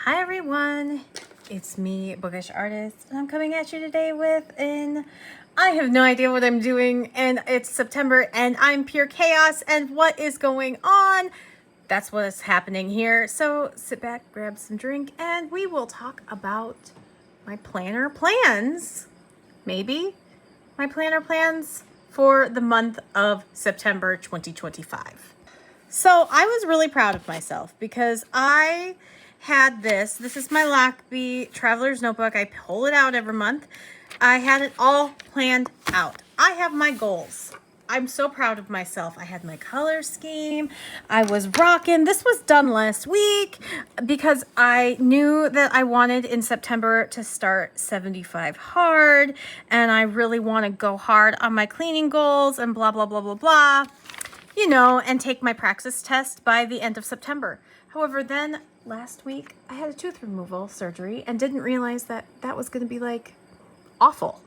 Hi everyone, it's me, Bookish Artist, and I'm coming at you today with I have no idea what I'm doing, and it's September, and I'm pure chaos, and what is going on? That's what is happening here. So sit back, grab some drink, and we will talk about my planner plans, maybe my planner plans for the month of September 2025. So I was really proud of myself because I had this is my Lockbee Traveler's Notebook. I pull it out every month. I had it all planned out. I have my goals. I'm so proud of myself. I had my color scheme. I was rocking. This was done last week because I knew that I wanted in September to start 75 hard, and I really want to go hard on my cleaning goals and blah, blah, blah, blah, blah, you know, and take my praxis test by the end of September. However, then last week I had a tooth removal surgery and didn't realize that that was going to be like awful.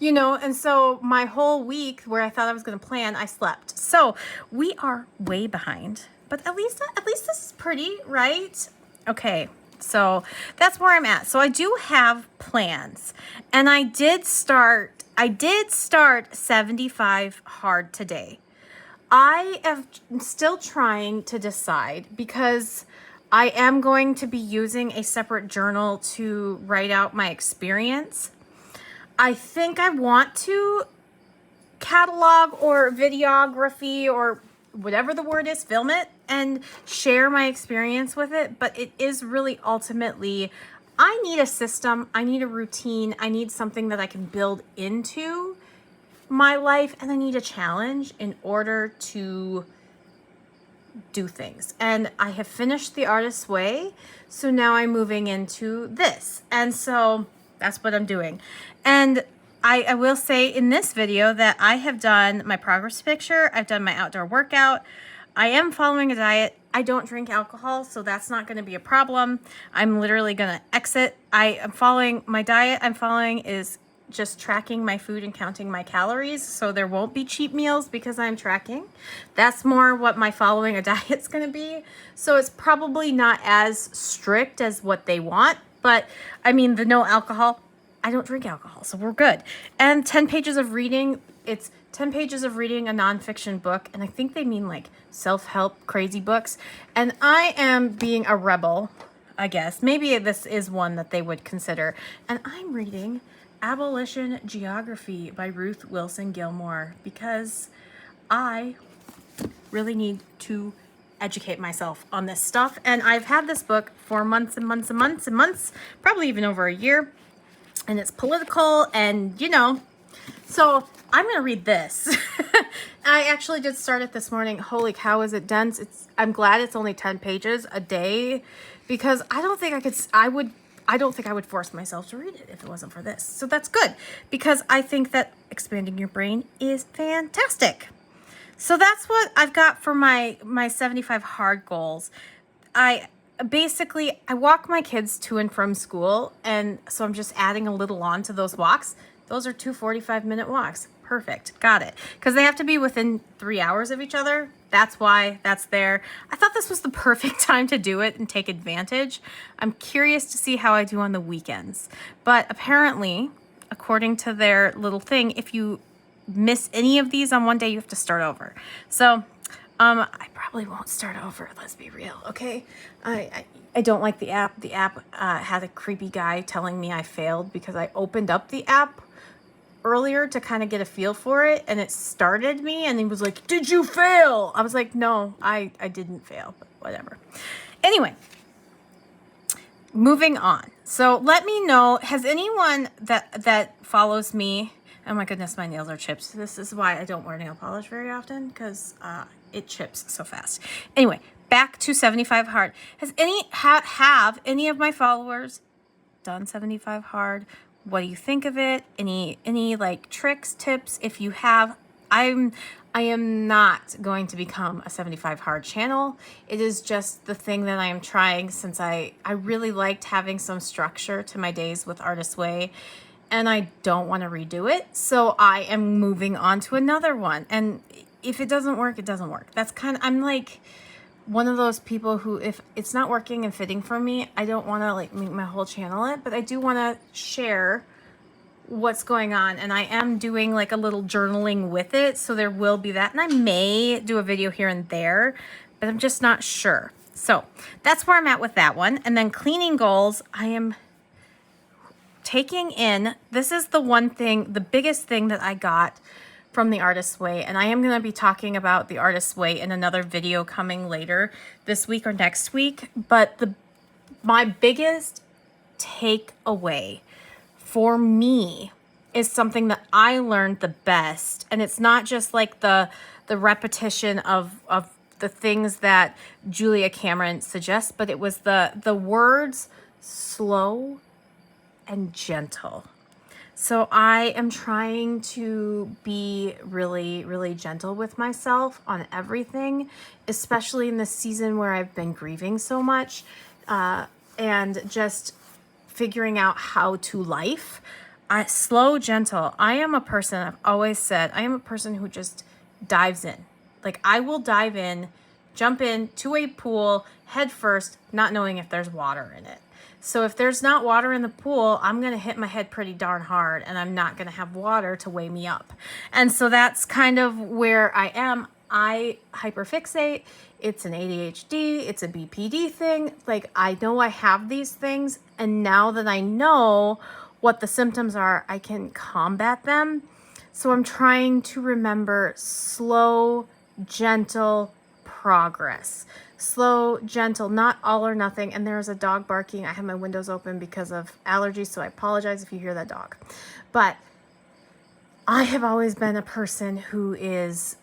You know, and so my whole week where I thought I was going to plan, I slept. So we are way behind, but at least this is pretty, right? Okay, so that's where I'm at. So I do have plans, and I did start 75 hard today. I am still trying to decide because I am going to be using a separate journal to write out my experience. I think I want to catalog or videography or whatever the word is, film it and share my experience with it. But it is really ultimately, I need a system, I need a routine, I need something that I can build into my life, and I need a challenge in order to do things. And I have finished The Artist's Way, so now I'm moving into this. And so that's what I'm doing. And I will say in this video that I have done my progress picture, I've done my outdoor workout, I am following a diet. I don't drink alcohol, so that's not going to be a problem. I'm literally going to exit. I am following my diet. I'm following is just tracking my food and counting my calories, so there won't be cheap meals because I'm tracking. That's more what my following a diet's going to be. So it's probably not as strict as what they want, but I mean, the no alcohol, I don't drink alcohol, so we're good. And 10 pages of reading, it's 10 pages of reading a nonfiction book, and I think they mean like self-help crazy books. And I am being a rebel, I guess. Maybe this is one that they would consider. And I'm reading Abolition Geography by Ruth Wilson Gilmore because I really need to educate myself on this stuff. And I've had this book for months and months and months and months, probably even over a year. And it's political and, you know, so I'm going to read this. I actually did start it this morning. Holy cow, is it dense? I'm glad it's only 10 pages a day because I don't think I would force myself to read it if it wasn't for this. So that's good because I think that expanding your brain is fantastic. So that's what I've got for my 75 hard goals. I walk my kids to and from school, and so I'm just adding a little on to those walks. Those are 2 45-minute walks. Perfect. Got it. Because they have to be within 3 hours of each other. That's why that's there. I thought this was the perfect time to do it and take advantage. I'm curious to see how I do on the weekends. But apparently, according to their little thing, if you miss any of these on one day, you have to start over. So I probably won't start over. Let's be real. Okay. I don't like the app. The app had a creepy guy telling me I failed because I opened up the app earlier to kind of get a feel for it, and it started me, and he was like, "Did you fail?" I was like, "No, I didn't fail," but whatever. Anyway, moving on. So let me know, has anyone that follows me, oh my goodness, my nails are chipped. This is why I don't wear nail polish very often, because it chips so fast. Anyway, back to 75 hard. Has have any of my followers done 75 hard? What do you think of it? Any like tricks, tips? If you have, I am not going to become a 75 hard channel. It is just the thing that I am trying, since I really liked having some structure to my days with Artist's Way, and I don't want to redo it. So I am moving on to another one. And if it doesn't work, it doesn't work. That's kind of, I'm like, one of those people who, if it's not working and fitting for me, I don't want to like make my whole channel it, but I do want to share what's going on. And I am doing like a little journaling with it. So there will be that. And I may do a video here and there, but I'm just not sure. So that's where I'm at with that one. And then cleaning goals, I am taking in, this is the one thing, the biggest thing that I got from the Artist's Way, and I am going to be talking about the Artist's Way in another video coming later this week or next week. But my biggest takeaway for me is something that I learned the best, and it's not just like the repetition of the things that Julia Cameron suggests, but it was the words slow and gentle. So I am trying to be really, really gentle with myself on everything, especially in this season where I've been grieving so much, and just figuring out how to life. Slow, gentle. I am a person, I've always said, I am a person who just dives in. Like I will dive in, jump into a pool head first, not knowing if there's water in it. So if there's not water in the pool, I'm going to hit my head pretty darn hard, and I'm not going to have water to weigh me up. And so that's kind of where I am. I hyperfixate. It's an ADHD. It's a BPD thing. Like I know I have these things, and now that I know what the symptoms are, I can combat them. So I'm trying to remember slow, gentle progress. Slow, gentle, not all or nothing. And there's a dog barking. I have my windows open because of allergies, so I apologize if you hear that dog. But I have always been a person who is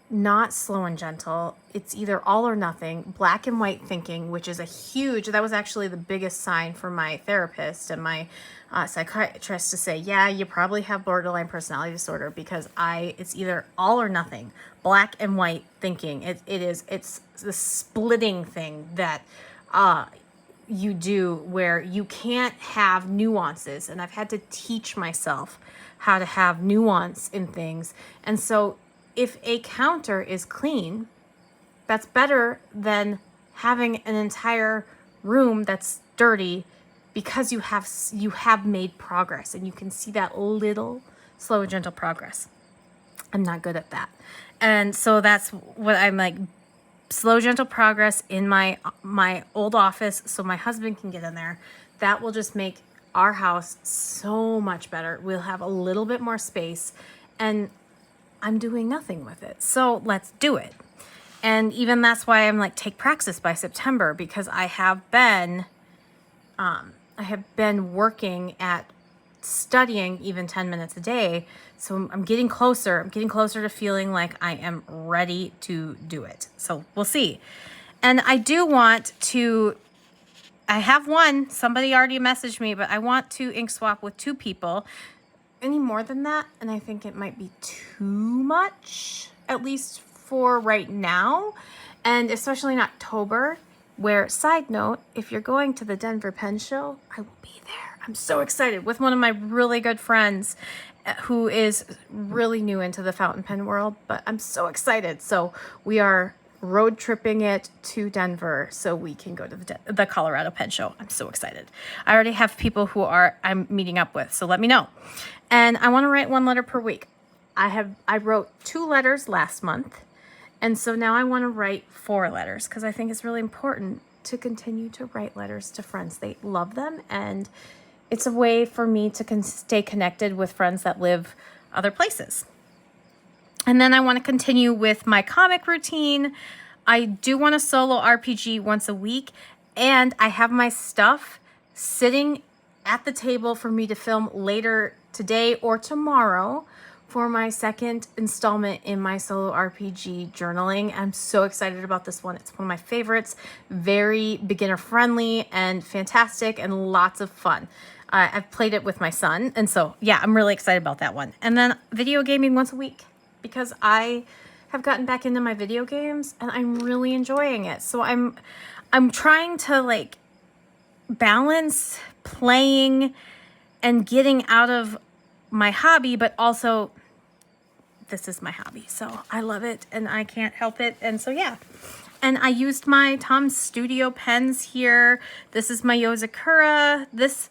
not slow and gentle. It's either all or nothing, black and white thinking, which is that was actually the biggest sign for my therapist and my psychiatrist to say, yeah, you probably have borderline personality disorder, because it's either all or nothing, black and white thinking. It's the splitting thing that you do where you can't have nuances. And I've had to teach myself how to have nuance in things. And so if a counter is clean, that's better than having an entire room that's dirty, because you have made progress, and you can see that little slow and gentle progress. I'm not good at that. And so that's what I'm like, slow, gentle progress in my old office so my husband can get in there. That will just make our house so much better. We'll have a little bit more space, and I'm doing nothing with it. So let's do it. And even that's why I'm like, take praxis by September, because I have been working at studying even 10 minutes a day. So I'm getting closer. I'm getting closer to feeling like I am ready to do it. So we'll see. And I do want to, I have one, somebody already messaged me, but I want to ink swap with 2 people. Any more than that, and I think it might be too much, at least for right now, and especially in October, where, side note, if you're going to the Denver Pen Show, I will be there. I'm so excited, with one of my really good friends who is really new into the fountain pen world, but I'm so excited. So we are road tripping it to Denver so we can go to the Colorado Pen Show. I'm so excited. I already have people who I'm meeting up with, so let me know. And I want to write 1 letter per week. I wrote 2 letters last month, and so now I want to write 4 letters, because I think it's really important to continue to write letters to friends. They love them, and it's a way for me to stay connected with friends that live other places. And then I want to continue with my comic routine. I do want a solo RPG once a week, and I have my stuff sitting at the table for me to film later today or tomorrow for my second installment in my solo RPG journaling. I'm so excited about this one. It's one of my favorites, very beginner friendly and fantastic and lots of fun. I've played it with my son, and so yeah, I'm really excited about that one. And then video gaming once a week, because I have gotten back into my video games and I'm really enjoying it. So I'm trying to like balance playing and getting out of my hobby, but also this is my hobby. So I love it and I can't help it. And so, yeah, And I used my Tom Studio pens here. This is my Yozakura. This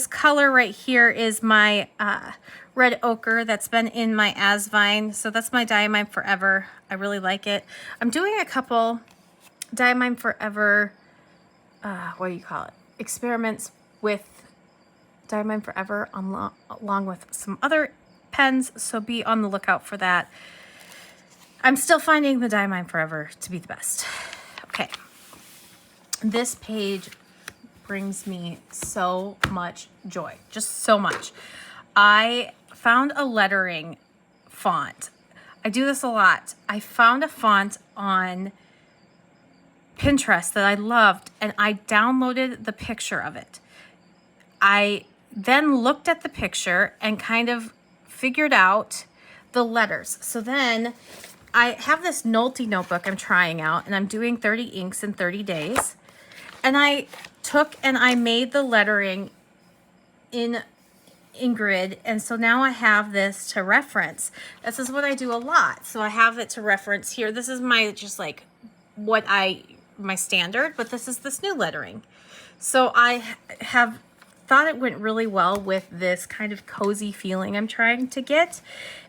color right here is my red ochre that's been in my Asvine. So that's my Diamine Forever. I really like it. I'm doing a couple Diamine Forever, what do you call it? Experiments with Diamine Forever along with some other pens. So be on the lookout for that. I'm still finding the Diamine Forever to be the best. Okay. This page brings me so much joy. Just so much. I found a lettering font. I do this a lot. I found a font on Pinterest that I loved, and I downloaded the picture of it. I then looked at the picture and kind of figured out the letters. So then I have this Nolte notebook I'm trying out, and I'm doing 30 inks in 30 days. And I took and I made the lettering in grid, and so now I have this to reference. This is what I do a lot. So I have it to reference here. This is my just like my standard, but this new lettering. So I have thought it went really well with this kind of cozy feeling I'm trying to get.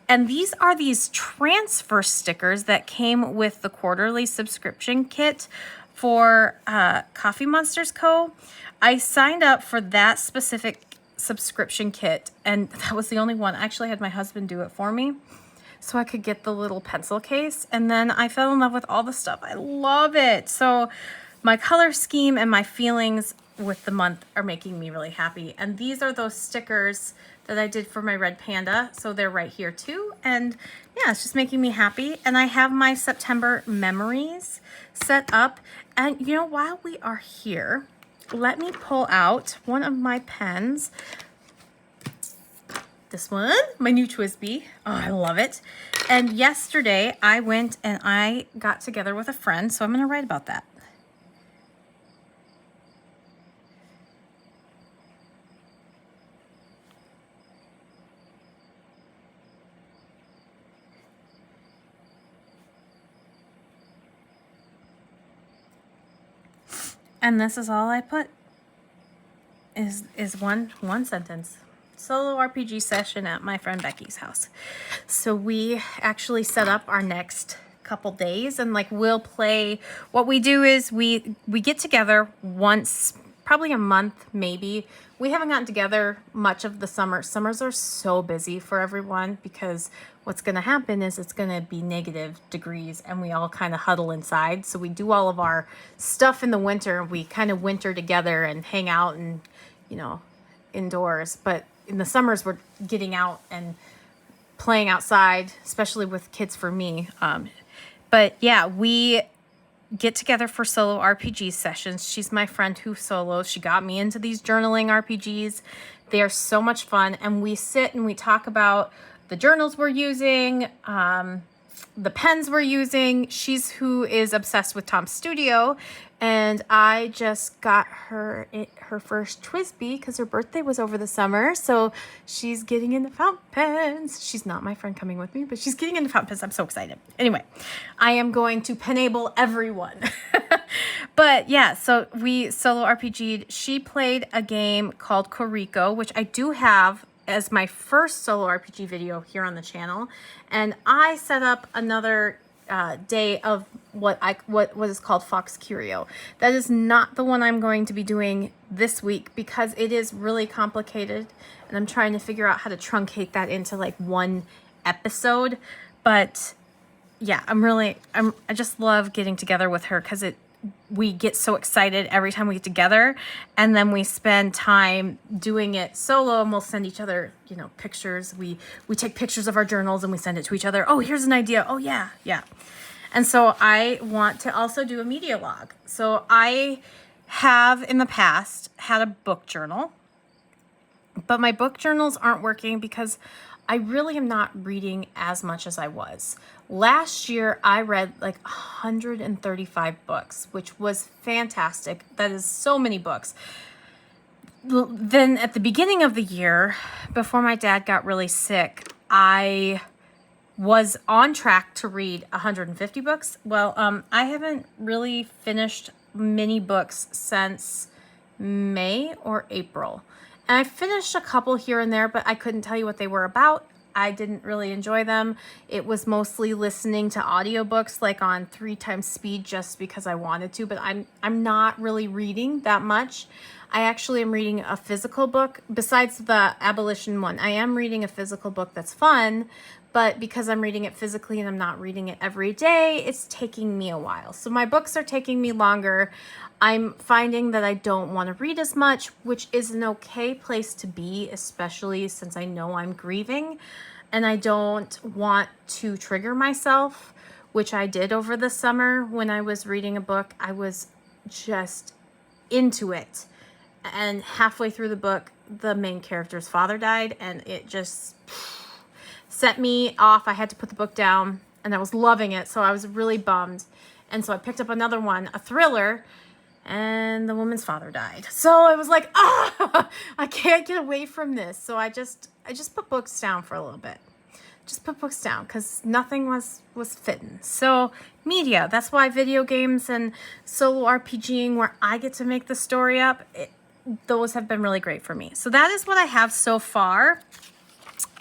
And these are these transfer stickers that came with the quarterly subscription kit for Coffee Monsters Co. I signed up for that specific subscription kit, and that was the only one. I actually had my husband do it for me so I could get the little pencil case, and then I fell in love with all the stuff. I love it. So my color scheme and my feelings with the month are making me really happy. And these are those stickers that I did for my red panda, so they're right here too. And yeah, it's just making me happy. And I have my September memories set up. And you know, while we are here, let me pull out one of my pens. This one, my new TWSBI. Oh, I love it. And yesterday I went and I got together with a friend, so I'm going to write about that. And this is all I put is one sentence. Solo RPG session at my friend Becky's house. So we actually set up our next couple days, and like we'll play. What we do is we get together once, probably a month maybe. We haven't gotten together much of the summer. Summers are so busy for everyone because what's going to happen is it's going to be negative degrees and we all kind of huddle inside. So we do all of our stuff in the winter. We kind of winter together and hang out and, you know, indoors. But in the summers, we're getting out and playing outside, especially with kids for me. But yeah, we get together for solo RPG sessions. She's my friend who solos. She got me into these journaling RPGs. They are so much fun. And we sit and we talk about the journals we're using, the pens we're using. She's who is obsessed with Tom Studio. And I just got her her first TWSBI because her birthday was over the summer. So she's getting into fountain pens. She's not my friend coming with me, but she's getting into fountain pens. I'm so excited. Anyway, I am going to penable everyone. But yeah, so we solo RPG'd. She played a game called Koriko, which I do have as my first solo RPG video here on the channel. And I set up another day of what is called Fox Curio. That is not the one I'm going to be doing this week because it is really complicated and I'm trying to figure out how to truncate that into like one episode. But yeah, I just love getting together with her because we get so excited every time we get together, and then we spend time doing it solo, and we'll send each other, you know, pictures. We take pictures of our journals and we send it to each other. Oh, here's an idea. Oh yeah. And so I want to also do a media log. So I have in the past had a book journal, but my book journals aren't working because I really am not reading as much as I was. Last year, I read like 135 books, which was fantastic. That is so many books. Then at the beginning of the year, before my dad got really sick, I was on track to read 150 books. Well, I haven't really finished many books since May or April. And I finished a couple here and there, but I couldn't tell you what they were about. I didn't really enjoy them. It was mostly listening to audiobooks like on 3 times speed just because I wanted to, but I'm not really reading that much. I actually am reading a physical book besides the abolition one. I am reading a physical book that's fun, but because I'm reading it physically and I'm not reading it every day, it's taking me a while. So my books are taking me longer. I'm finding that I don't want to read as much, which is an okay place to be, especially since I know I'm grieving and I don't want to trigger myself, which I did over the summer when I was reading a book. I was just into it. And halfway through the book, the main character's father died, and it just set me off. I had to put the book down, and I was loving it, so I was really bummed. And so I picked up another one, a thriller, and the woman's father died. So I was like, I can't get away from this. So I just put books down for a little bit. Just put books down because nothing was fitting. So media, that's why video games and solo RPGing where I get to make the story up, those have been really great for me. So that is what I have so far.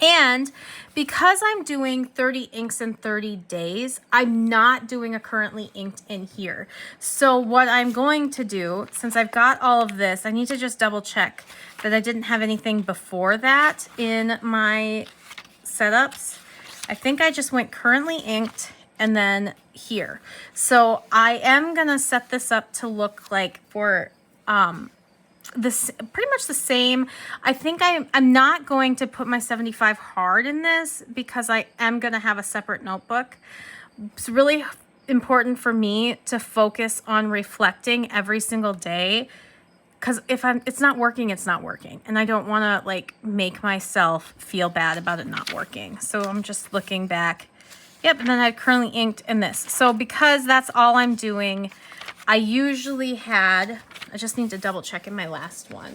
And because I'm doing 30 inks in 30 days, I'm not doing a currently inked in here. So what I'm going to do, since I've got all of this, I need to just double check that I didn't have anything before that in my setups. I think I just went currently inked and then here. So I am gonna set this up to look like for this pretty much the same. I think I'm not going to put my 75 hard in this because I am going to have a separate notebook. It's really important for me to focus on reflecting every single day, because if it's not working, it's not working, and I don't want to like make myself feel bad about it not working. So I'm just looking back. Yep, and then I've currently inked in this. So because that's all I'm doing, I usually had, I just need to double check in my last one.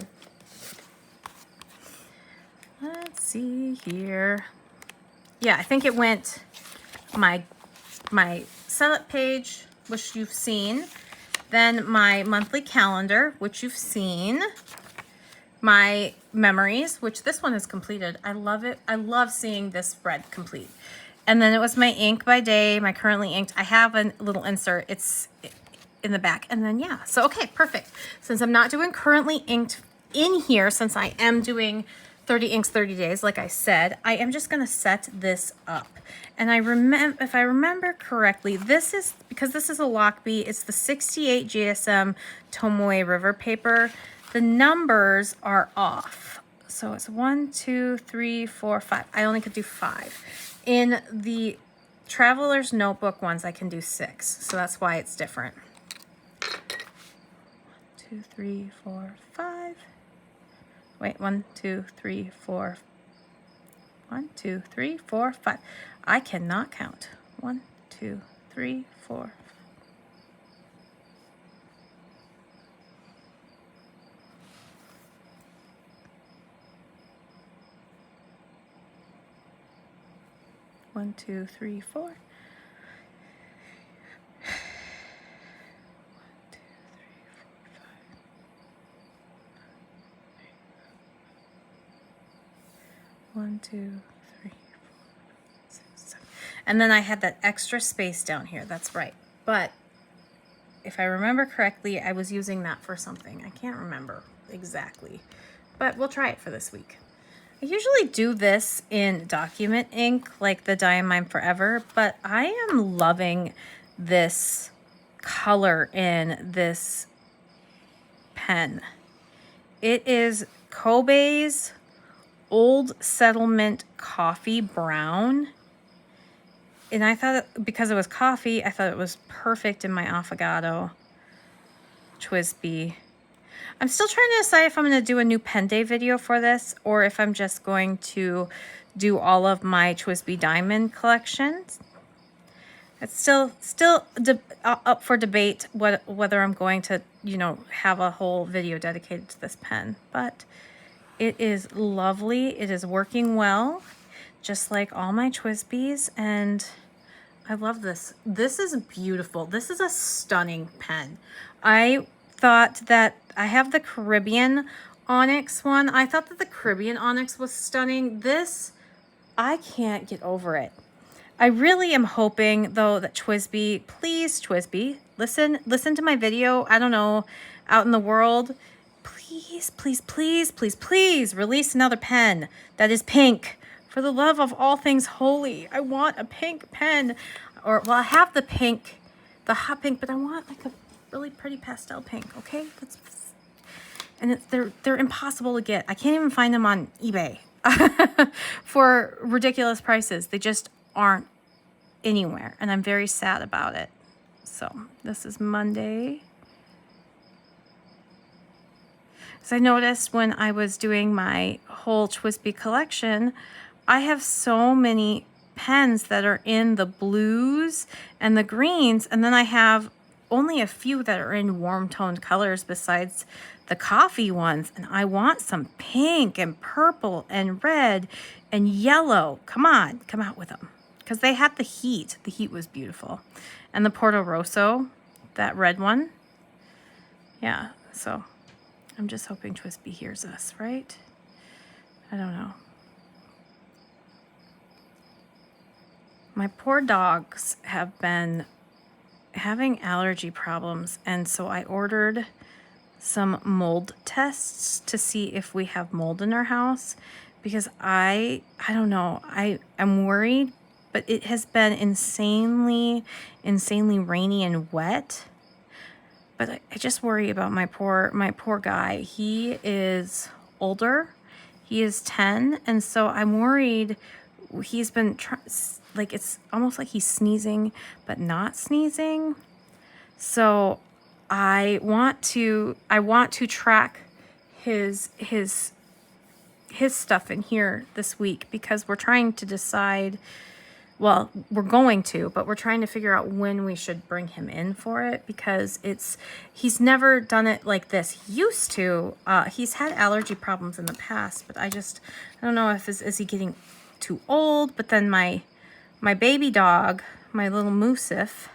Let's see here. Yeah, I think it went my setup page, which you've seen, then my monthly calendar, which you've seen, my memories, which this one is completed. I love it. I love seeing this spread complete. And then it was my ink by day, my currently inked. I have a little insert. It's in the back. And then, yeah. So, okay, perfect. Since I'm not doing currently inked in here, since I am doing 30 inks, 30 days, like I said, I am just going to set this up. And if I remember correctly, this is, because this is a Lockbee, it's the 68 GSM Tomoe River paper. The numbers are off. So it's 1, 2, 3, 4, 5. I only could do 5. In the Traveler's Notebook ones, I can do 6. So that's why it's different. 2, 3, 4, 5. Wait, 1, 2, 3, 4. 1, 2, 3, 4, 5. I cannot count. 1, 2, 3, 4. 1, 2, 3, 4. 1, 2, 3, 4, 6, 7. And then I had that extra space down here. That's right. But if I remember correctly, I was using that for something. I can't remember exactly, but we'll try it for this week. I usually do this in document ink, like the Diamine Forever, but I am loving this color in this pen. It is Kobe's Old Settlement Coffee Brown. And I thought, because it was coffee, I thought it was perfect in my Affogato TWSBI. I'm still trying to decide if I'm going to do a new pen day video for this, or if I'm just going to do all of my TWSBI Diamond collections. It's still up for debate whether I'm going to, have a whole video dedicated to this pen. But it is lovely. It is working well. just like all my TWSBIs, and I love this. This is beautiful. This is a stunning pen. I thought that I have the Caribbean Onyx one. I thought that the Caribbean Onyx was stunning. This, I can't get over it. I really am hoping though that TWSBI, please TWSBI, listen to my video. I don't know, out in the world, please, please, please, please, please release another pen that is pink. For the love of all things holy, I want a pink pen. Or, well, I have the pink, the hot pink, but I want like a really pretty pastel pink, okay? And they're impossible to get. I can't even find them on eBay for ridiculous prices. They just aren't anywhere, and I'm very sad about it. So this is Monday. As I noticed when I was doing my whole TWSBI collection, I have so many pens that are in the blues and the greens, and then I have only a few that are in warm toned colors besides the KOFI ones, and I want some pink and purple and red and yellow. Come on, come out with them, because they had the heat. The heat was beautiful. And the Porto Rosso, that red one. Yeah, so I'm just hoping TWSBI hears us, right? I don't know. My poor dogs have been having allergy problems, and so I ordered some mold tests to see if we have mold in our house, because I don't know, I'm worried, but it has been insanely rainy and wet. But I just worry about my poor guy. He is older. He is 10, and so I'm worried. He's been like, it's almost like he's sneezing but not sneezing. So I want to track his stuff in here this week, because we're trying to decide, well, we're going to, but we're trying to figure out when we should bring him in for it, because he's never done it like this. He used to. He's had allergy problems in the past, but I don't know if is he getting too old. But then my baby dog, my little Moosif,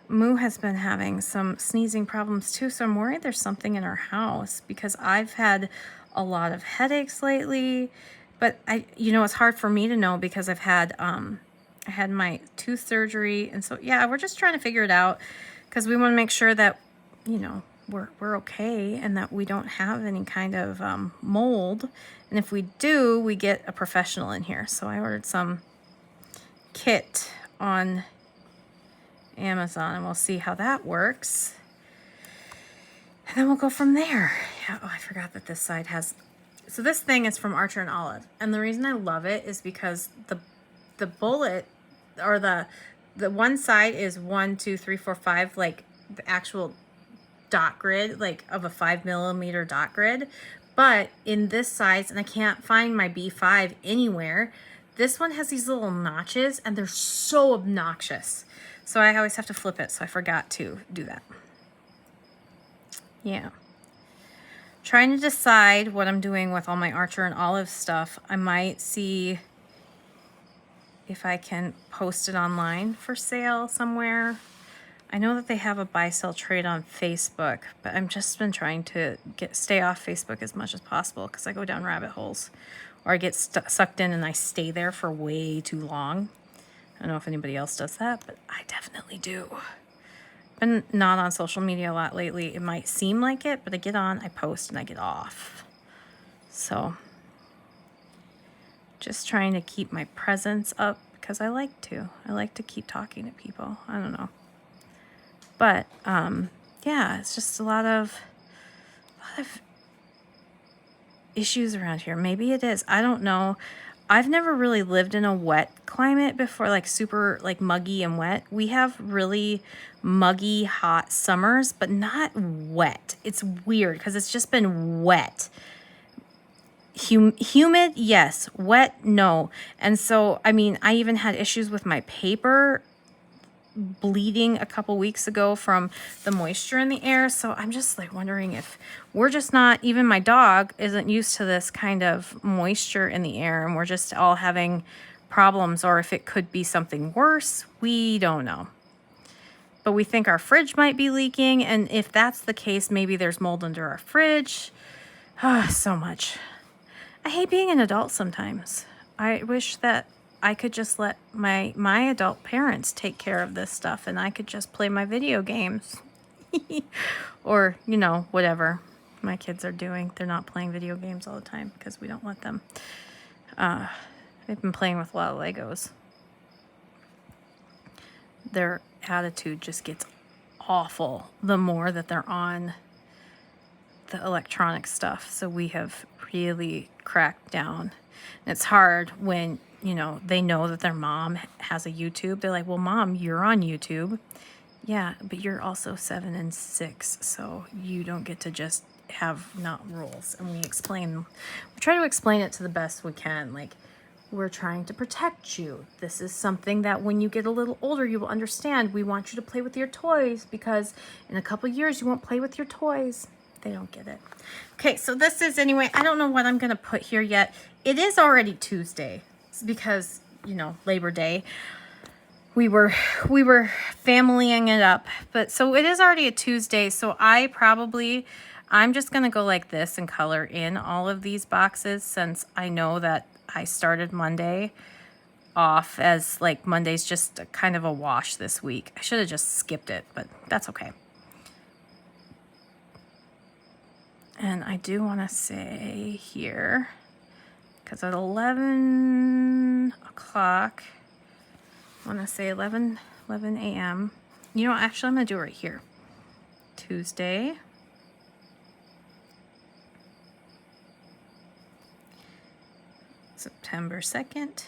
Moo has been having some sneezing problems too, so I'm worried there's something in our house, because I've had a lot of headaches lately. But it's hard for me to know, because I had my tooth surgery, and so yeah, we're just trying to figure it out, because we want to make sure that we're okay and that we don't have any kind of mold, and if we do, we get a professional in here. So I ordered some kit on Amazon, and we'll see how that works, and then we'll go from there. Yeah, I forgot that this side has, so this thing is from Archer and Olive, and the reason I love it is because the bullet, or the one side is 1, 2, 3, 4, 5, like the actual dot grid, like of a 5mm dot grid. But in this size, and I can't find my B5 anywhere, this one has these little notches, and they're so obnoxious. So I always have to flip it, so I forgot to do that. Yeah. Trying to decide what I'm doing with all my Archer and Olive stuff. I might see if I can post it online for sale somewhere. I know that they have a buy, sell, trade on Facebook, but I've just been trying to stay off Facebook as much as possible, because I go down rabbit holes, or I get sucked in and I stay there for way too long. I don't know if anybody else does that, but I definitely do. Been not on social media a lot lately. It might seem like it, but I get on, I post, and I get off. So just trying to keep my presence up, because I like to keep talking to people. I don't know. But yeah, it's just a lot of issues around here. Maybe it is. I don't know. I've never really lived in a wet climate before, like super like muggy and wet. We have really muggy, hot summers, but not wet. It's weird because it's just been wet. Humid, yes. Wet, no. And so, I mean, I even had issues with my paper bleeding a couple weeks ago from the moisture in the air. So I'm just like wondering if we're just not, even my dog isn't used to this kind of moisture in the air, and we're just all having problems, or if it could be something worse. We don't know. But we think our fridge might be leaking, and if that's the case, maybe there's mold under our fridge. So much. I hate being an adult sometimes. I wish that I could just let my adult parents take care of this stuff, and I could just play my video games. Or, you know, whatever my kids are doing. They're not playing video games all the time because we don't let them. They've been playing with a lot of Legos. Their attitude just gets awful the more that they're on the electronic stuff. So we have really cracked down. And it's hard when, you know, they know that their mom has a YouTube. They're like, well, Mom, you're on YouTube. Yeah, but you're also 7 and 6, so you don't get to just have not rules. And we try to explain it to the best we can. Like, we're trying to protect you. This is something that when you get a little older, you will understand. We want you to play with your toys because in a couple years, you won't play with your toys. They don't get it. Okay, so this is, anyway, I don't know what I'm going to put here yet. It is already Tuesday because, you know, Labor Day. We were familying it up, but so it is already a Tuesday. So I'm just going to go like this and color in all of these boxes, since I know that I started Monday off as like Monday's just kind of a wash this week. I should have just skipped it, but that's okay. And I do want to say here, because at 11 o'clock, I want to say 11 a.m. You know, actually, I'm going to do it right here. Tuesday. September 2nd.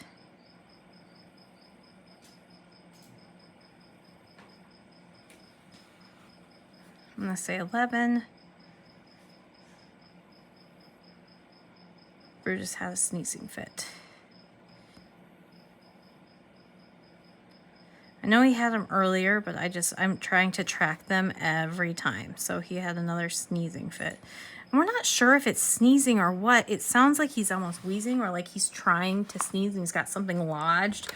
I'm going to say 11. Brutus had a sneezing fit. I know he had them earlier, but I'm trying to track them every time. So he had another sneezing fit. And we're not sure if it's sneezing or what. It sounds like he's almost wheezing, or like he's trying to sneeze and he's got something lodged.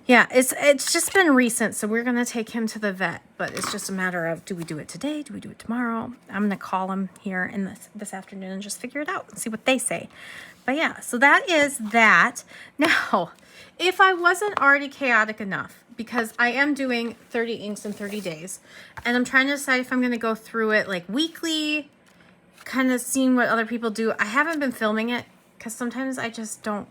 Yeah, it's just been recent, so we're going to take him to the vet. But it's just a matter of, do we do it today? Do we do it tomorrow? I'm going to call him here in this afternoon and just figure it out and see what they say. But yeah, so that is that. Now, if I wasn't already chaotic enough, because I am doing 30 inks in 30 days, and I'm trying to decide if I'm going to go through it like weekly, kind of seeing what other people do. I haven't been filming it because sometimes I just don't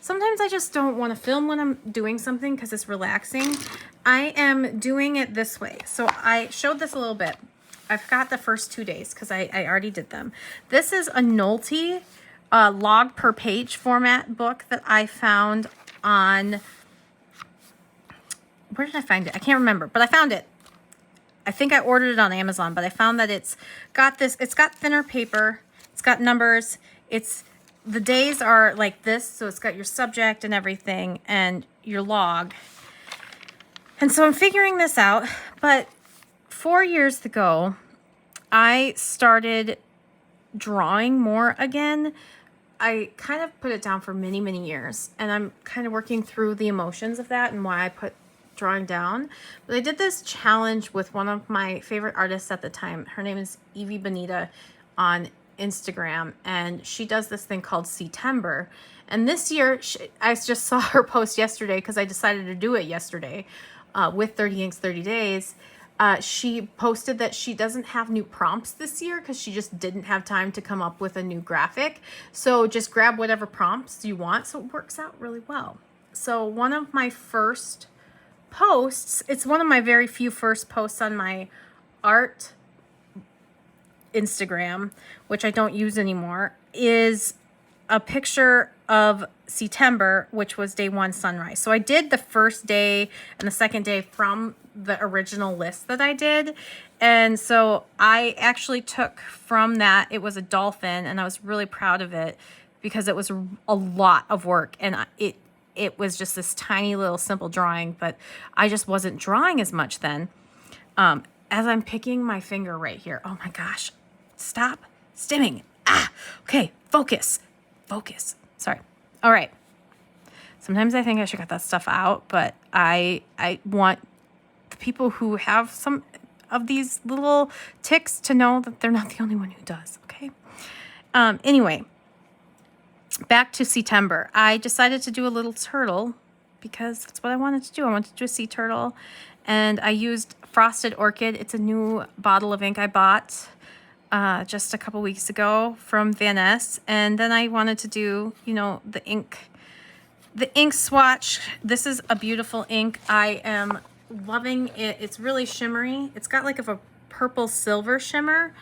want to film when I'm doing something because it's relaxing. I am doing it this way. So I showed this a little bit. I've got the first 2 days because I already did them. This is a Nolte log per page format book that I found on, where did I find it? I can't remember, but I found it. I think I ordered it on Amazon, but I found that it's got thinner paper, it's got numbers, the days are like this, so it's got your subject and everything and your log. And so I'm figuring this out, but 4 years ago, I started drawing more again. I kind of put it down for many, many years, and I'm kind of working through the emotions of that and why I put drawing down. But I did this challenge with one of my favorite artists at the time. Her name is Evie Bonita on Instagram, and she does this thing called September. And this year, I just saw her post yesterday because I decided to do it yesterday with 30 Inks 30 Days. She posted that she doesn't have new prompts this year because she just didn't have time to come up with a new graphic. So just grab whatever prompts you want. So it works out really well. So one of my first posts, it's one of my very few first posts on my art Instagram, which I don't use anymore, is a picture of September, which was day 1 sunrise. So I did the first day and the second day from the original list that I did. And so I actually took from that, it was a dolphin, and I was really proud of it because it was a lot of work, and it was just this tiny little simple drawing, but I just wasn't drawing as much then. As I'm picking my finger right here, oh my gosh, stop stimming. Okay, focus, sorry. All right. Sometimes I think I should cut that stuff out, but I want the people who have some of these little tics to know that they're not the only one who does, okay? Anyway, back to September. I decided to do a little turtle because that's what I wanted to do. I wanted to do a sea turtle, and I used Frosted Orchid. It's a new bottle of ink I bought just a couple weeks ago from Van Ness, and then I wanted to do, you know, the ink swatch. This is a beautiful ink. I am loving it. It's really shimmery. It's got like a purple silver shimmer,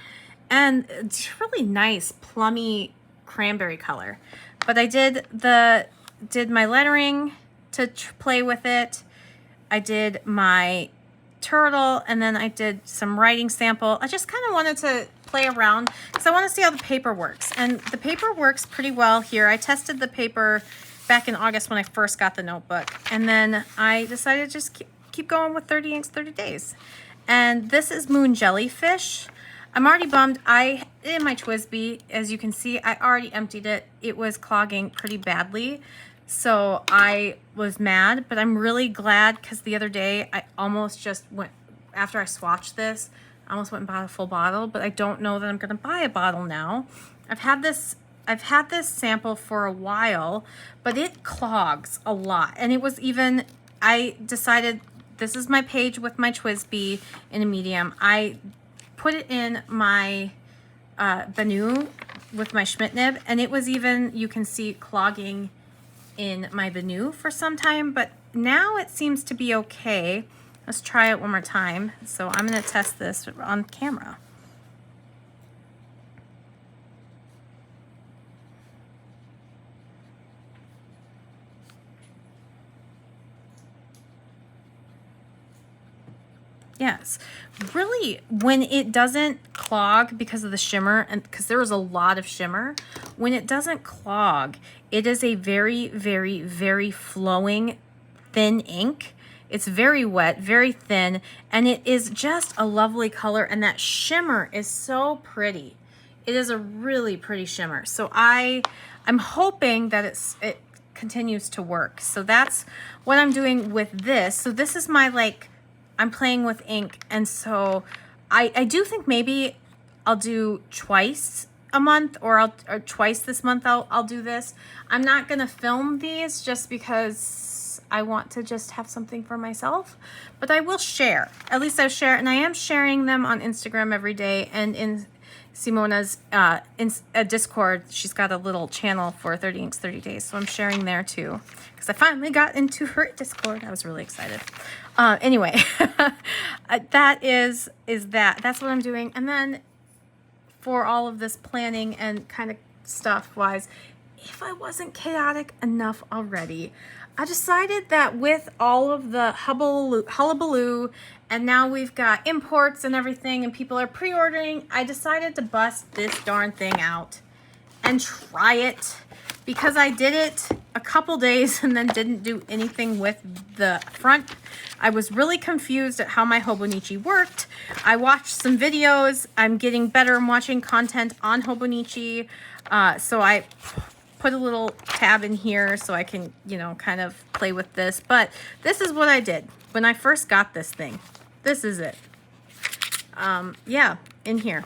and it's really nice plummy cranberry color. But I did my lettering to play with it. I did my turtle, and then I did some writing sample. I just kind of wanted to play around because I want to see how the paper works, and the paper works pretty well here. I tested the paper back in August when I first got the notebook, and then I decided to just keep going with 30 inks 30 days. And this is Moon Jellyfish. I'm already bummed. In my TWSBI, as you can see, I already emptied it. It was clogging pretty badly, so I was mad, but I'm really glad because the other day I almost just went, after I swatched this, I almost went and bought a full bottle, but I don't know that I'm going to buy a bottle now. I've had this sample for a while, but it clogs a lot. And it was even, I decided this is my page with my TWSBI in a medium. I put it in my Banu with my Schmidt nib, and it was even, you can see clogging in my Banu for some time, but now it seems to be okay. Let's try it one more time. So I'm going to test this on camera. Yes, really, when it doesn't clog because of the shimmer, and because there was a lot of shimmer, when it doesn't clog, it is a very, very, very flowing, thin ink. It's very wet, very thin, and it is just a lovely color, and that shimmer is so pretty. It is a really pretty shimmer. So I'm hoping that it continues to work. So that's what I'm doing with this. So this is my, like, I'm playing with ink, and so I do think maybe I'll do twice a month, or twice this month I'll do this. I'm not gonna film these just because I want to just have something for myself, but I will share. At least I'll share, and I am sharing them on Instagram every day, and in Simona's Discord, she's got a little channel for 30 inks 30 days, so I'm sharing there too, because I finally got into her Discord. I was really excited. Anyway, that's what I'm doing. And then for all of this planning and kind of stuff wise, if I wasn't chaotic enough already, I decided that with all of the hullabaloo, and now we've got imports and everything, and people are pre-ordering, I decided to bust this darn thing out and try it, because I did it a couple days and then didn't do anything with the front. I was really confused at how my Hobonichi worked. I watched some videos. I'm getting better and watching content on Hobonichi. So I put a little tab in here so I can, you know, kind of play with this. But this is what I did when I first got this thing. This is it. Yeah, in here.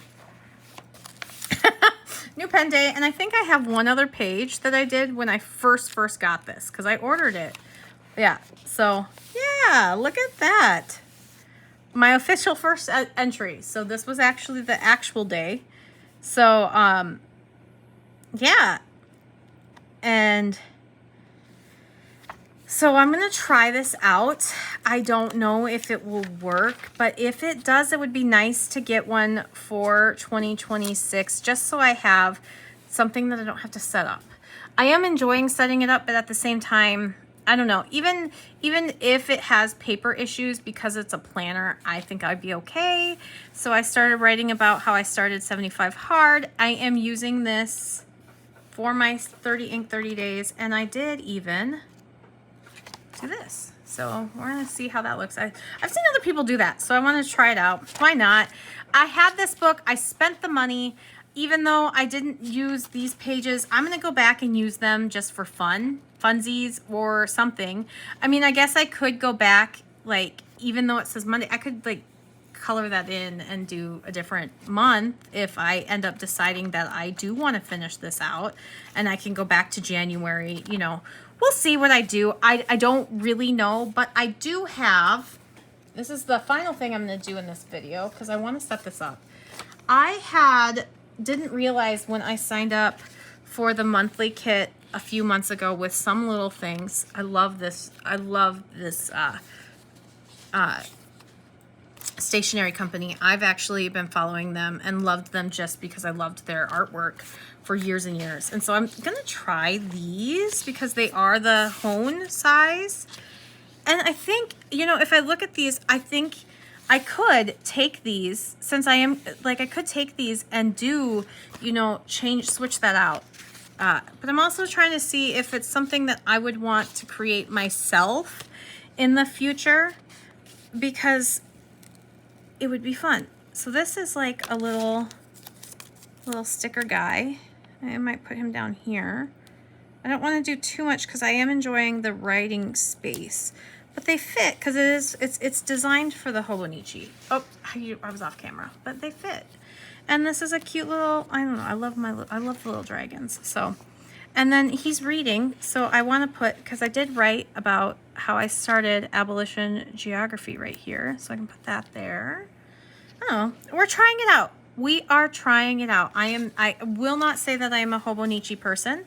New pen day, and I think I have one other page that I did when I first got this, because I ordered it. Yeah, so yeah, look at that. My official first entry. So this was actually the actual day. So yeah, and so I'm gonna try this out. I don't know if it will work, but if it does, it would be nice to get one for 2026, just so I have something that I don't have to set up. I am enjoying setting it up, but at the same time, I don't know, even if it has paper issues because it's a planner, I think I'd be okay. So I started writing about how I started 75 hard. I am using this for my 30 ink 30 days, and I did even do this. So we're gonna see how that looks. I've seen other people do that, so I want to try it out. Why not? I had this book. I spent the money. Even though I didn't use these pages, I'm gonna go back and use them just for funsies or something. I mean, I guess I could go back, like, even though it says Monday, I could like color that in and do a different month if I end up deciding that I do want to finish this out, and I can go back to January. You know, we'll see what I do. I don't really know, but I do have, this is the final thing I'm going to do in this video because I want to set this up. I didn't realize when I signed up for the monthly kit a few months ago with some little things. I love this. I love this stationery company. I've actually been following them and loved them just because I loved their artwork for years and years. And so I'm going to try these because they are the hone size. And I think, you know, if I look at these, I think I could take these, since I am, like, I could take these and do, you know, switch that out. But I'm also trying to see if it's something that I would want to create myself in the future, because it would be fun. So this is like a little sticker guy. I might put him down here. I don't want to do too much because I am enjoying the writing space. But they fit because it's designed for the Hobonichi. Oh, I was off camera, but they fit. And this is a cute little, I don't know, I love the little dragons. So, and then he's reading. So I want to put, because I did write about how I started abolition geography right here. So I can put that there. Oh, we're trying it out. We are trying it out. I will not say that I am a Hobonichi person.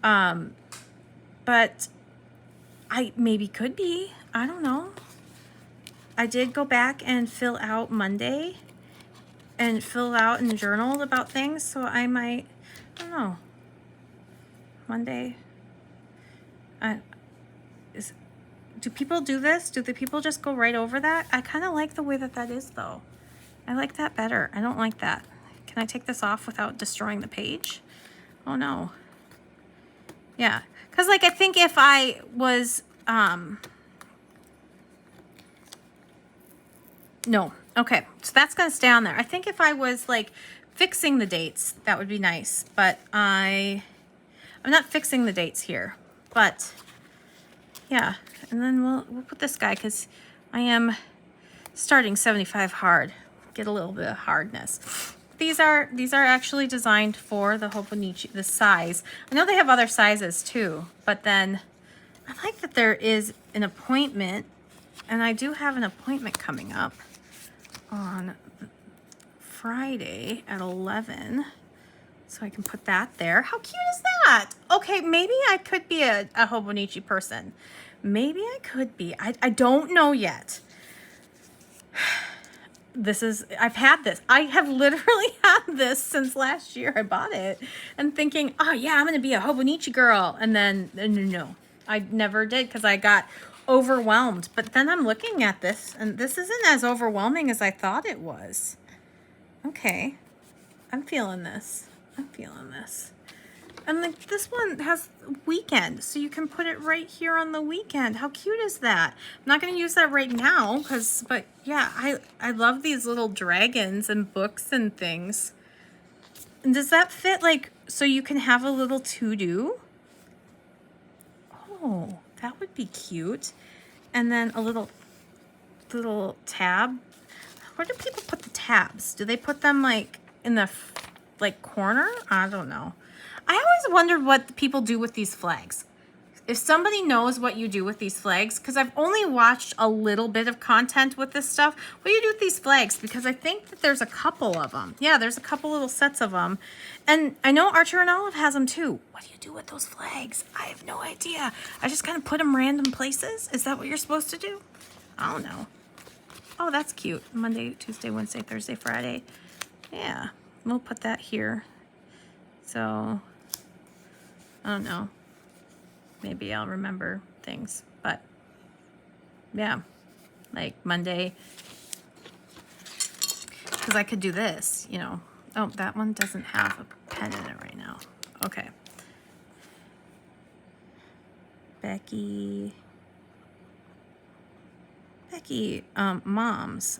But I maybe could be. I don't know. I did go back and fill out Monday and fill out in the journal about things, so I might, I don't know. Monday. Do people do this? Do the people just go right over that? I kind of like the way that is, though. I like that better. I don't like that. Can I take this off without destroying the page? Oh, no. Yeah. Because, like, I think if I was, no. Okay. So that's going to stay on there. I think if I was, like, fixing the dates, that would be nice. But I'm not fixing the dates here. But, yeah. And then we'll put this guy because I am starting 75 hard. Get a little bit of hardness. These are actually designed for the Hobonichi, the size. I know they have other sizes too, but then I like that there is an appointment, and I do have an appointment coming up on Friday at 11. So I can put that there. How cute is that? Okay, maybe I could be a Hobonichi person. Maybe I could be. I don't know yet. I've had this. I have literally had this since last year. I bought it and thinking, oh yeah, I'm going to be a Hobonichi girl. And then, no, I never did because I got overwhelmed. But then I'm looking at this and this isn't as overwhelming as I thought it was. Okay. I'm feeling this. And like this one has weekend, so you can put it right here on the weekend. How cute is that? I'm not going to use that right now, but yeah, I love these little dragons and books and things. And does that fit, like, so you can have a little to-do? Oh, that would be cute. And then a little tab. Where do people put the tabs? Do they put them like in the corner? I don't know. I always wondered what people do with these flags. If somebody knows what you do with these flags, because I've only watched a little bit of content with this stuff. What do you do with these flags? Because I think that there's a couple of them. Yeah, there's a couple little sets of them. And I know Archer and Olive has them too. What do you do with those flags? I have no idea. I just kind of put them random places. Is that what you're supposed to do? I don't know. Oh, that's cute. Monday, Tuesday, Wednesday, Thursday, Friday. Yeah, we'll put that here. So, I don't know. Maybe I'll remember things. But, yeah. Like Monday. Because I could do this, you know. Oh, that one doesn't have a pen in it right now. Okay. Becky. Vicky, moms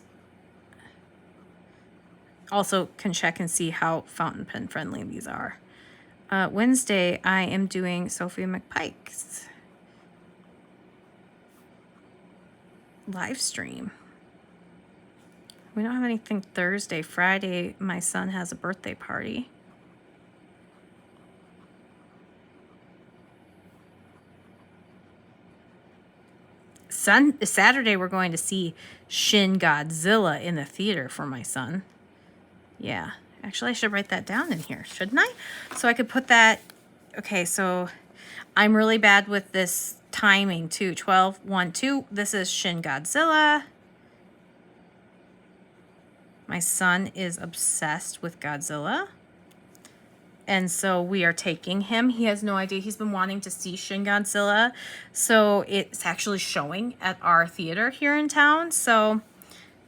also can check and see how fountain pen friendly these are. Wednesday, I am doing Sophie McPike's live stream. We don't have anything Thursday. Friday, my son has a birthday party. Saturday, we're going to see Shin Godzilla in the theater for my son. Yeah. Actually, I should write that down in here, shouldn't I? So I could put that. Okay, so I'm really bad with this timing too. 12, 1, 2. This is Shin Godzilla. My son is obsessed with Godzilla. And so we are taking him. He has no idea. He's been wanting to see Shin Godzilla. So it's actually showing at our theater here in town. So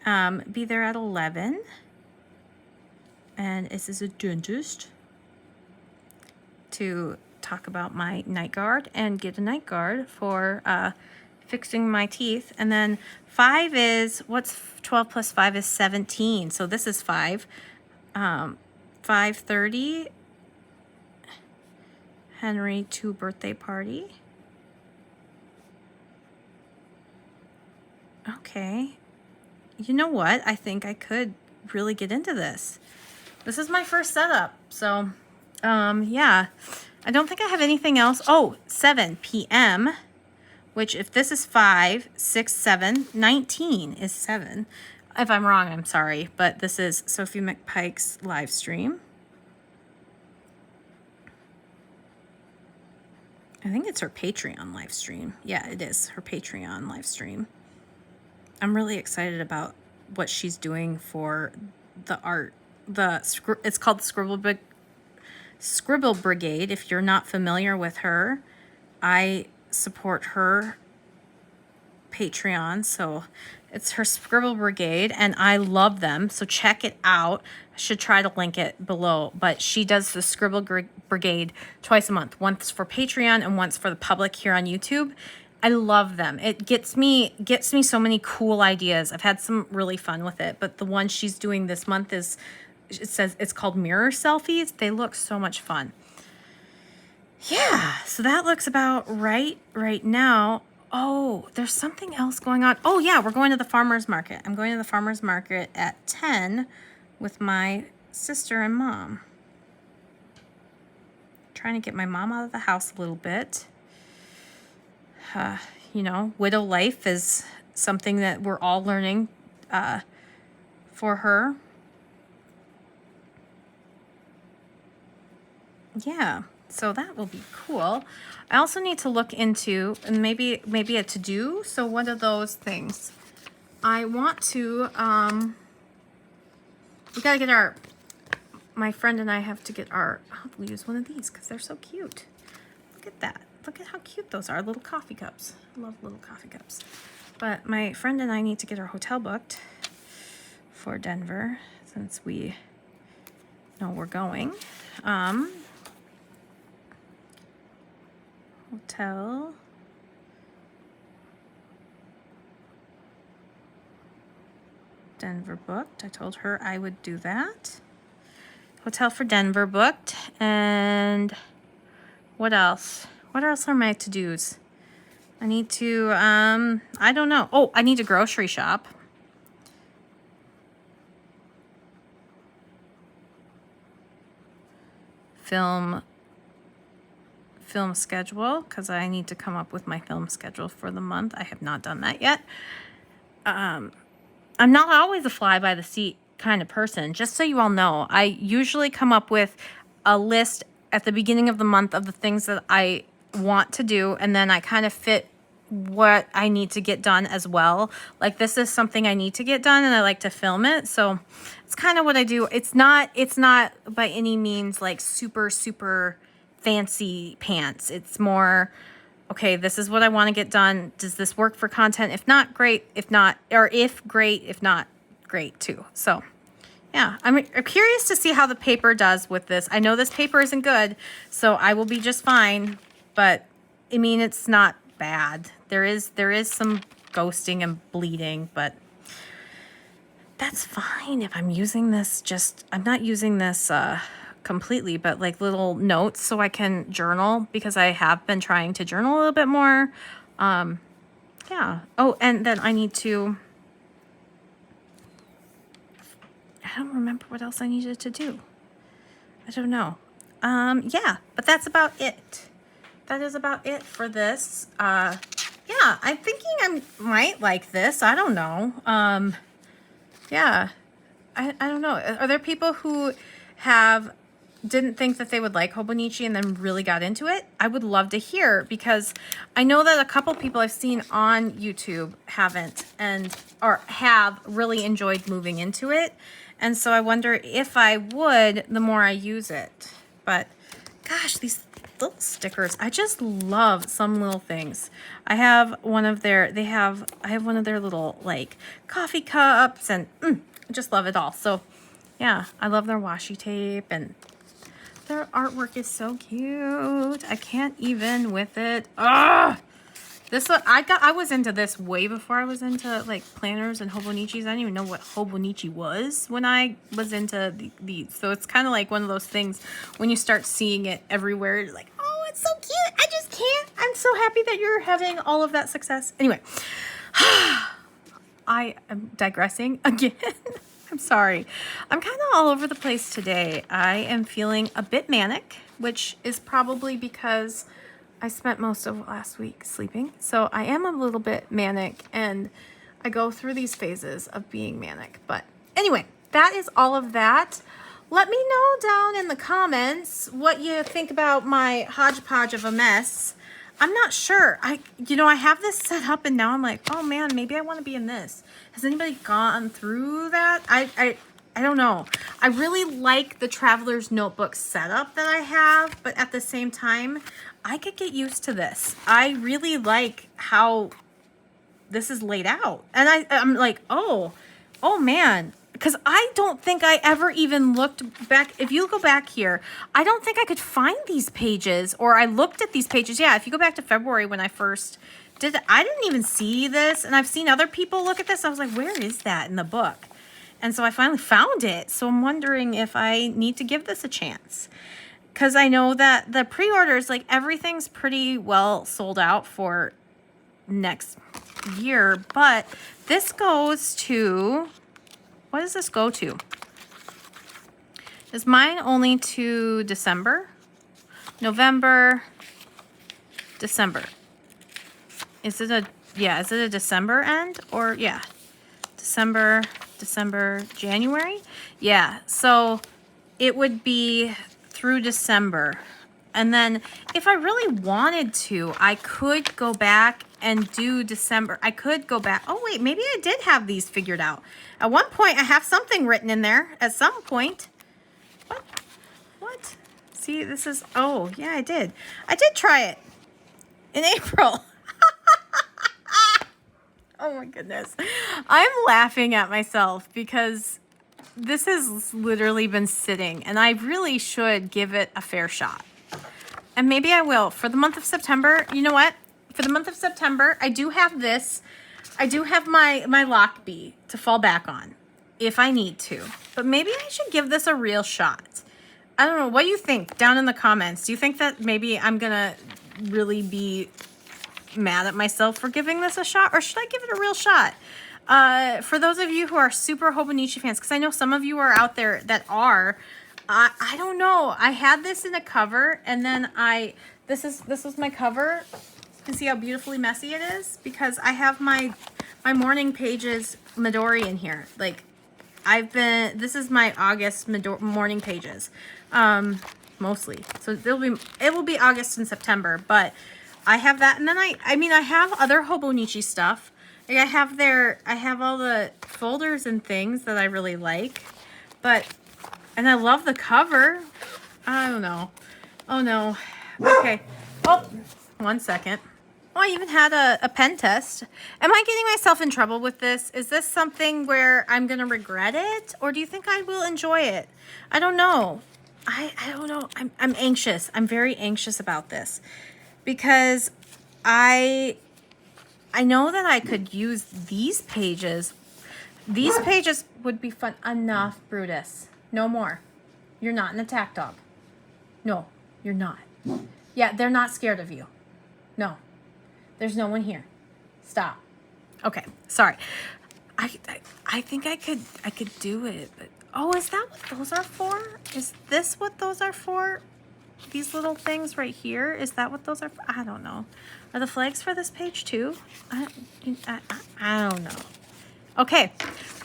be there at 11. And this is a dentist to talk about my night guard and get a night guard for fixing my teeth. And then 5 is, what's 12 plus 5 is 17. So this is 5. 5:30, Henry 2 birthday party. Okay. You know what? I think I could really get into this. This is my first setup. So, yeah. I don't think I have anything else. Oh, 7 p.m., which if this is 5, 6, 7, 19 is 7. If I'm wrong, I'm sorry. But this is Sophie McPike's live stream. I think it's her Patreon live stream. Yeah, it is her Patreon live stream. I'm really excited about what she's doing for the art. It's called Scribble Brigade. If you're not familiar with her, I support her Patreon. So it's her Scribble Brigade, and I love them. So check it out. I should try to link it below. But she does the Scribble Brigade twice a month. Once for Patreon and once for the public here on YouTube. I love them. It gets me so many cool ideas. I've had some really fun with it. But the one she's doing this month is, it says it's called Mirror Selfies. They look so much fun. Yeah, so that looks about right now. Oh, there's something else going on. Oh yeah, we're going to the farmer's market. I'm going to the farmer's market at 10 with my sister and mom. Trying to get my mom out of the house a little bit. You know, widow life is something that we're all learning for her. Yeah, so that will be cool. I also need to look into, and maybe a to-do. So what are those things? I want to, we got to get my friend and I have to get we'll use one of these because they're so cute. Look at that. Look at how cute those are, little coffee cups. I love little coffee cups. But my friend and I need to get our hotel booked for Denver since we know we're going. Hotel. Denver booked. I told her I would do that. Hotel for Denver booked. And what else? What else are my to-dos? I need to, I don't know. Oh, I need to grocery shop. Film schedule, because I need to come up with my film schedule for the month. I have not done that yet. I'm not always a fly-by-the-seat kind of person. Just so you all know, I usually come up with a list at the beginning of the month of the things that I want to do, and then I kind of fit what I need to get done as well. Like this is something I need to get done and I like to film it. So it's kind of what I do. It's not by any means like super fancy pants. It's more, okay, this is what I want to get done. Does this work for content? If not, great. If not, or if great, if not, great too. So yeah, I'm curious to see how the paper does with this. I know this paper isn't good, so I will be just fine. But I mean, it's not bad. There is some ghosting and bleeding, but that's fine if I'm using this I'm not using this completely, but like little notes so I can journal, because I have been trying to journal a little bit more. Yeah. Oh, and then I need to, I don't remember what else I needed to do. I don't know. Yeah, but that's about it. That is about it for this. Yeah, I'm thinking I might like this. I don't know. Yeah, I don't know. Are there people who didn't think that they would like Hobonichi and then really got into it? I would love to hear, because I know that a couple people I've seen on YouTube haven't, or have really enjoyed moving into it. And so I wonder if I would the more I use it. But gosh, these little stickers, I just love some little things. I have one of their, I have one of their little like coffee cups, and I just love it all. So yeah, I love their washi tape, and their artwork is so cute. I can't even with it. Ah, this one, I was into this way before I was into like planners and Hobonichis. I didn't even know what Hobonichi was when I was into these. So it's kind of like one of those things when you start seeing it everywhere, you're like, oh, it's so cute. I just can't. I'm so happy that you're having all of that success. Anyway, I am digressing again. I'm sorry. I'm kind of all over the place today. I am feeling a bit manic, which is probably because I spent most of last week sleeping. So I am a little bit manic, and I go through these phases of being manic. But anyway, that is all of that. Let me know down in the comments what you think about my hodgepodge of a mess. I'm not sure. I have this set up, and now I'm like, oh man, maybe I want to be in this. Has anybody gone through that? I don't know. I really like the Traveler's Notebook setup that I have, but at the same time, I could get used to this. I really like how this is laid out. And I'm like, oh man. Because I don't think I ever even looked back. If you go back here, I don't think I could find these pages, or I looked at these pages. Yeah, if you go back to February when I first did it, I didn't even see this. And I've seen other people look at this. I was like, where is that in the book? And so I finally found it. So I'm wondering if I need to give this a chance. Because I know that the pre-orders, like everything's pretty well sold out for next year. But this goes to... what does this go to? Is mine only to December? November, December. Is it a December end? Or yeah, December, January? Yeah, so it would be through December. And then if I really wanted to, I could go back and do December. I could go back. Oh, wait, maybe I did have these figured out. At one point, I have something written in there at some point. What? See, this is, oh, yeah, I did. I did try it in April. Oh, my goodness. I'm laughing at myself because this has literally been sitting, and I really should give it a fair shot. And maybe I will. For the month of September, you know what? For the month of September, I do have this. I do have my lock bee to fall back on if I need to. But maybe I should give this a real shot. I don't know. What do you think down in the comments? Do you think that maybe I'm going to really be mad at myself for giving this a shot? Or should I give it a real shot? For those of you who are super Hobonichi fans, because I know some of you are out there that are, I don't know. I had this in a cover, and then this was my cover. You can see how beautifully messy it is because I have my morning pages Midori in here. Like this is my August morning pages, mostly. So it will be August and September, but I have that. And then I mean, I have other Hobonichi stuff. Like I have all the folders and things that I really like, and I love the cover. I don't know. Oh no. Okay. Oh, 1 second. Oh, I even had a pen test. Am I getting myself in trouble with this? Is this something where I'm going to regret it? Or do you think I will enjoy it? I don't know. I don't know. I'm anxious. I'm very anxious about this. Because I I know that I could use these pages. These pages would be fun. Enough, Brutus. No more. You're not an attack dog. No, you're not. Yeah, they're not scared of you. No. There's no one here. Stop. Okay, sorry. I think I could do it, but oh, is that what those are for? Is this what those are for? These little things right here, is that what those are for? I don't know. Are the flags for this page too? I don't know. Okay,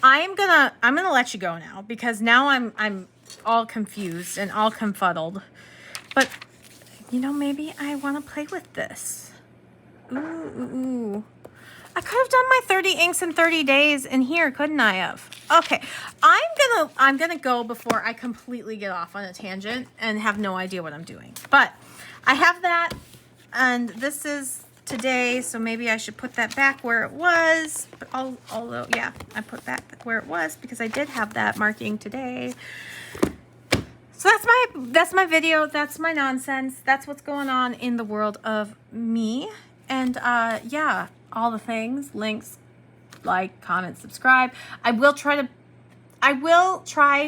I'm gonna let you go now because now I'm all confused and all confuddled. But you know, maybe I want to play with this. Ooh. I could have done my 30 inks in 30 days in here, couldn't I have? Okay, I'm gonna go before I completely get off on a tangent and have no idea what I'm doing. But I have that, and this is today, so maybe I should put that back where it was. But although, yeah, I put that where it was because I did have that marking today. So that's my video. That's my nonsense. That's what's going on in the world of me. And yeah, all the things, links, like, comment, subscribe. I will try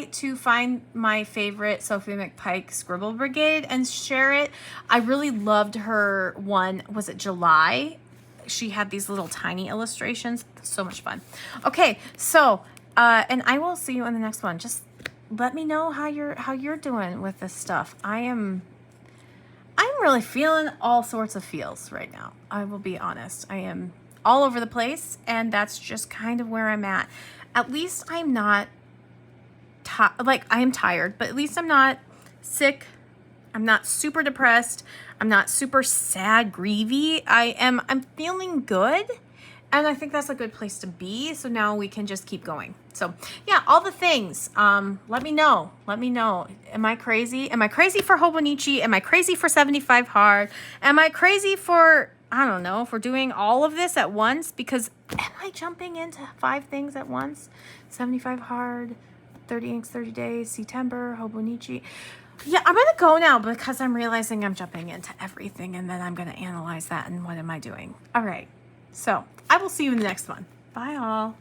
to find my favorite Sophie McPike Scribble Brigade and share it. I really loved her one. Was it July? She had these little tiny illustrations. So much fun. Okay, so and I will see you in the next one. Just let me know how you're doing with this stuff. I'm really feeling all sorts of feels right now. I will be honest. I am all over the place, and that's just kind of where I'm at. At least I'm not I am tired, but at least I'm not sick. I'm not super depressed. I'm not super sad, grievy. I'm feeling good. And I think that's a good place to be. So now we can just keep going. So yeah, all the things. Let me know. Let me know. Am I crazy? Am I crazy for Hobonichi? Am I crazy for 75 hard? Am I crazy for, I don't know, for doing all of this at once? Because am I jumping into 5 things at once? 75 hard, 30 inks, 30 days, September, Hobonichi. Yeah, I'm going to go now because I'm realizing I'm jumping into everything, and then I'm going to analyze that and what am I doing. All right. So I will see you in the next one. Bye all.